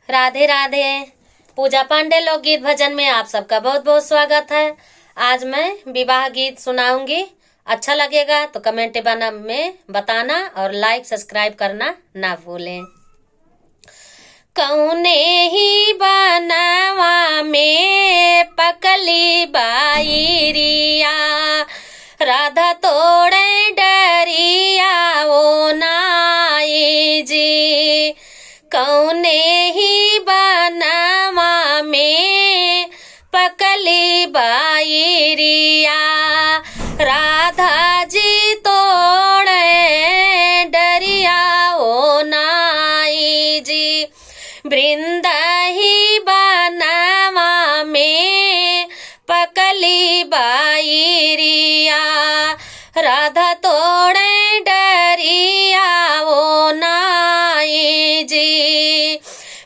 राधे राधे। पूजा पांडे लोकगीत भजन में आप सबका बहुत बहुत स्वागत है। आज मैं विवाह गीत सुनाऊंगी। अच्छा लगेगा तो कमेंट में बताना और लाइक सब्सक्राइब करना ना भूलें। कौने ही बनवा में पकली बाईरिया, राधा तोड़े डरिया ओ नाई जी। कौने ही बनवा में पकली बाईरिया, राधा जी तोड़े डरिया ओ नाई जी। वृंद ही बनवा में पकली बाईरिया, राधा तोड़े डरिया ओ नाई जी।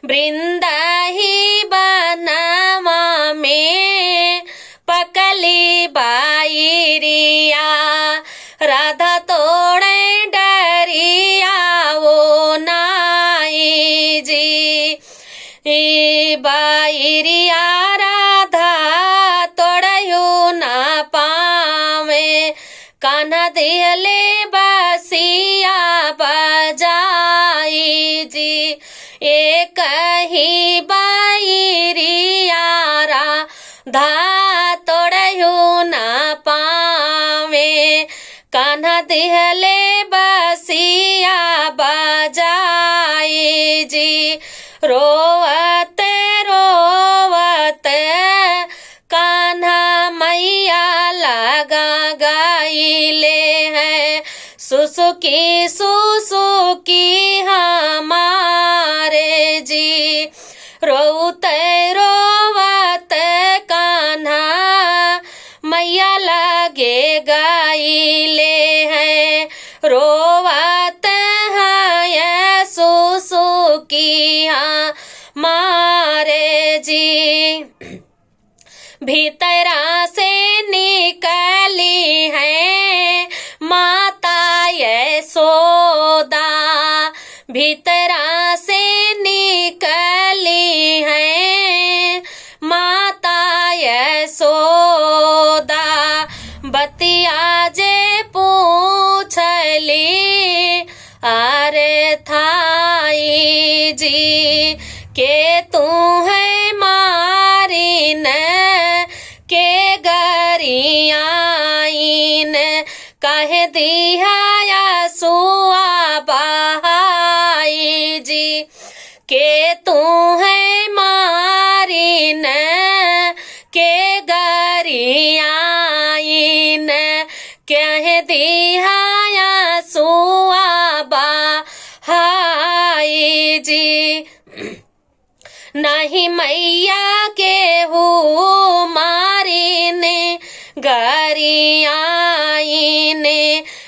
वृंद ही बनवा में पकली बाईरिया, राधा तोड़े डरिया ओ नाई जी। बाईरिया राधा तोड़यू ना पावे, कान्हा दिहले बसिया बजाई जी। एक ही बाईरिया राधा तोड़यू ना पावे, कान्हा दिहले बसिया बजाई जी। रोवत रोवत कान्हा मैया लगा गाइले हैं, सुसुकी सुसुकी हमारे जी। रोवत रोवत कान्हा मैया लगे गाइले हैं, रोवत है सुसुकी हमारे जी। भीतरा से निकली है माता यशोदा, भीतरा से निकली है माता यशोदा। बतिया जे पूछली अरे थाई जी, के तू है मारिन के गरियाइन, कहे दिहाया सुआ बहाई जी। के तू है मारिन के गरियाइन, कहे दिहाया सुआ बहाई जी। नहीं मैया के हो मारिने गरियाइने,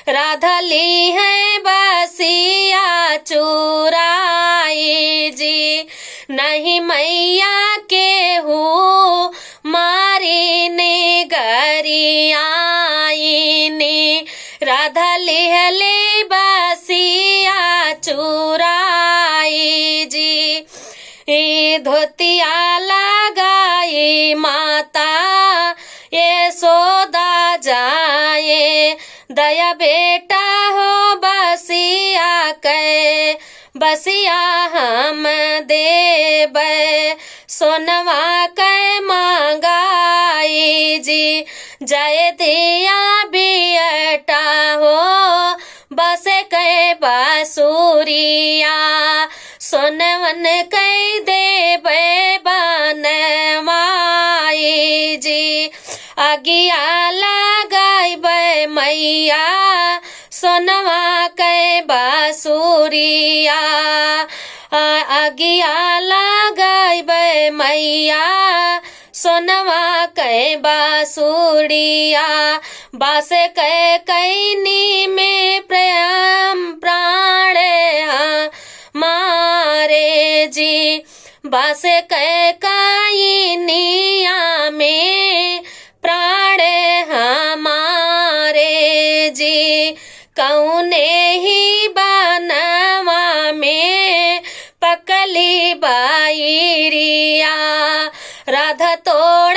राधा ली है बसिया चुराई जी। नहीं मैया के हो मारिने गरियाइने, राधा ले बसिया चुराई जी। धोतिया लगाई माता यशोदा जाए, दया बेटा हो बसिया के बसिया हम देबै, सोनवा के मांगाई जी। जय दिया बेटा हो बसे के बासुरिया, सोनवन कई देवे बनवाई जी। अगिया लगाइबे मैया सोनवा के बासुरिया, अगिया लगाइबे मैया सोनवा के बासुरिया। बासे के कैनी में प्रेम प्राण मारे जी, बासे के काइनिया में प्राण हमारे जी। कौने ही बनवा में पकली बाई बाधा तोड़